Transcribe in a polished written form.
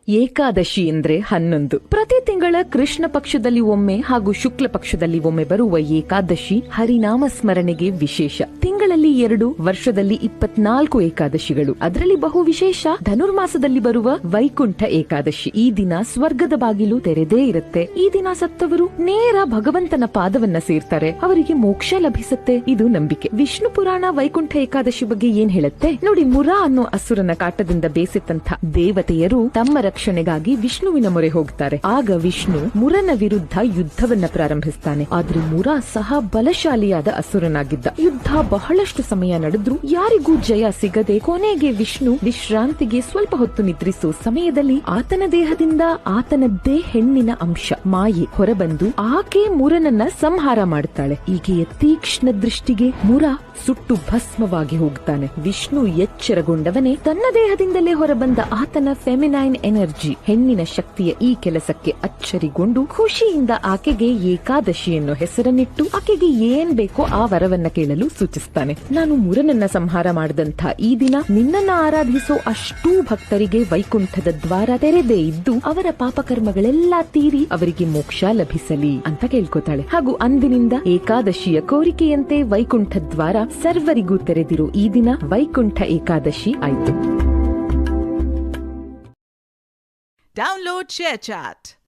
ಏಕಾದಶಿ ಅಂದ್ರೆ 11. ಪ್ರತಿ ತಿಂಗಳ ಕೃಷ್ಣ ಪಕ್ಷದಲ್ಲಿ ಒಮ್ಮೆ ಹಾಗೂ ಶುಕ್ಲ ಪಕ್ಷದಲ್ಲಿ ಒಮ್ಮೆ ಬರುವ ಏಕಾದಶಿ ಹರಿನಾಮ ಸ್ಮರಣೆಗೆ ವಿಶೇಷ. ತಿಂಗಳಲ್ಲಿ 2, ವರ್ಷದಲ್ಲಿ 24 ಏಕಾದಶಿಗಳು. ಅದರಲ್ಲಿ ಬಹು ವಿಶೇಷ ಧನುರ್ಮಾಸದಲ್ಲಿ ಬರುವ ವೈಕುಂಠ ಏಕಾದಶಿ. ಈ ದಿನ ಸ್ವರ್ಗದ ಬಾಗಿಲು ತೆರೆದೇ ಇರುತ್ತೆ. ಈ ದಿನ ಸತ್ತವರು ನೇರ ಭಗವಂತನ ಪಾದವನ್ನ ಸೇರ್ತಾರೆ, ಅವರಿಗೆ ಮೋಕ್ಷ ಲಭಿಸುತ್ತೆ. ಇದು ನಂಬಿಕೆ. ವಿಷ್ಣು ಪುರಾಣ ವೈಕುಂಠ ಏಕಾದಶಿ ಬಗ್ಗೆ ಏನ್ ಹೇಳುತ್ತೆ ನೋಡಿ. ಮುರ ಅನ್ನೋ ಅಸುರನ ಕಾಟದಿಂದ ಬೇಸೆತ್ತಂತ ದೇವತೆಯರು ತಮ್ಮ ರಕ್ಷಣೆಗಾಗಿ ವಿಷ್ಣುವಿನ ಮೊರೆ ಹೋಗ್ತಾರೆ. ಆಗ ವಿಷ್ಣು ಮುರನ ವಿರುದ್ಧ ಯುದ್ಧವನ್ನ ಪ್ರಾರಂಭಿಸ್ತಾನೆ. ಆದ್ರೆ ಮುರ ಸಹ ಬಲಶಾಲಿಯಾದ ಅಸುರನಾಗಿದ್ದ. ಯುದ್ಧ ಬಹಳಷ್ಟು ಸಮಯ ನಡೆದ್ರು ಯಾರಿಗೂ ಜಯ ಸಿಗದೆ ಕೊನೆಗೆ ವಿಷ್ಣು ವಿಶ್ರಾಂತಿಗೆ ಸ್ವಲ್ಪ ಹೊತ್ತು ನಿದ್ರಿಸೋ ಸಮಯದಲ್ಲಿ ಆತನ ದೇಹದಿಂದ ಆತನದ್ದೇ ಹೆಣ್ಣಿನ ಅಂಶ ಮಾಯೆ ಹೊರಬಂದು ಆಕೆ ಮುರನನ್ನ ಸಂಹಾರ ಮಾಡುತ್ತಾಳೆ. ಈಕೆಯ ತೀಕ್ಷ್ಣ ದೃಷ್ಟಿಗೆ ಮುರ ಸುಟ್ಟು ಭಸ್ಮವಾಗಿ ಹೋಗ್ತಾನೆ. ವಿಷ್ಣು ಎಚ್ಚರಗೊಂಡವನೇ ತನ್ನ ದೇಹದಿಂದಲೇ ಹೊರಬಂದ ಆತನ ಫೆಮಿನೈನ್ ಎನರ್ಜಿ ಹೆಣ್ಣಿನ ಶಕ್ತಿಯ ಈ ಕೆಲಸಕ್ಕೆ ಅಚ್ಚರಿಗೊಂಡು ಖುಷಿಯಿಂದ ಆಕೆಗೆ ಏಕಾದಶಿ ಎನ್ನೋ ಹೆಸರನ್ನಿಟ್ಟು ಆಕೆಗೆ ಏನ್ ಬೇಕೋ ಆ ವರವನ್ನ ಕೇಳಲು ಸೂಚಿಸ್ತಾನೆ. ನಾನು ಮುರನನ್ನ ಸಂಹಾರ ಮಾಡಿದಂಥ ಈ ದಿನ ನಿನ್ನನ್ನ ಆರಾಧಿಸೋ ಅಷ್ಟೂ ಭಕ್ತರಿಗೆ ವೈಕುಂಠದ ದ್ವಾರ ತೆರೆದೇ ಇದ್ದು ಅವರ ಪಾಪಕರ್ಮಗಳೆಲ್ಲ ತೀರಿ ಅವರಿಗೆ ಮೋಕ್ಷ ಲಭಿಸಲಿ ಅಂತ ಕೇಳ್ಕೊತಾಳೆ. ಹಾಗೂ ಅಂದಿನಿಂದ ಏಕಾದಶಿಯ ಕೋರಿಕೆಯಂತೆ ವೈಕುಂಠ ದ್ವಾರ ಸರ್ವರಿಗೂ ತೆರೆದಿರೋ ಈ ದಿನ ವೈಕುಂಠ ಏಕಾದಶಿ ಆಯಿತು. Download ShareChat.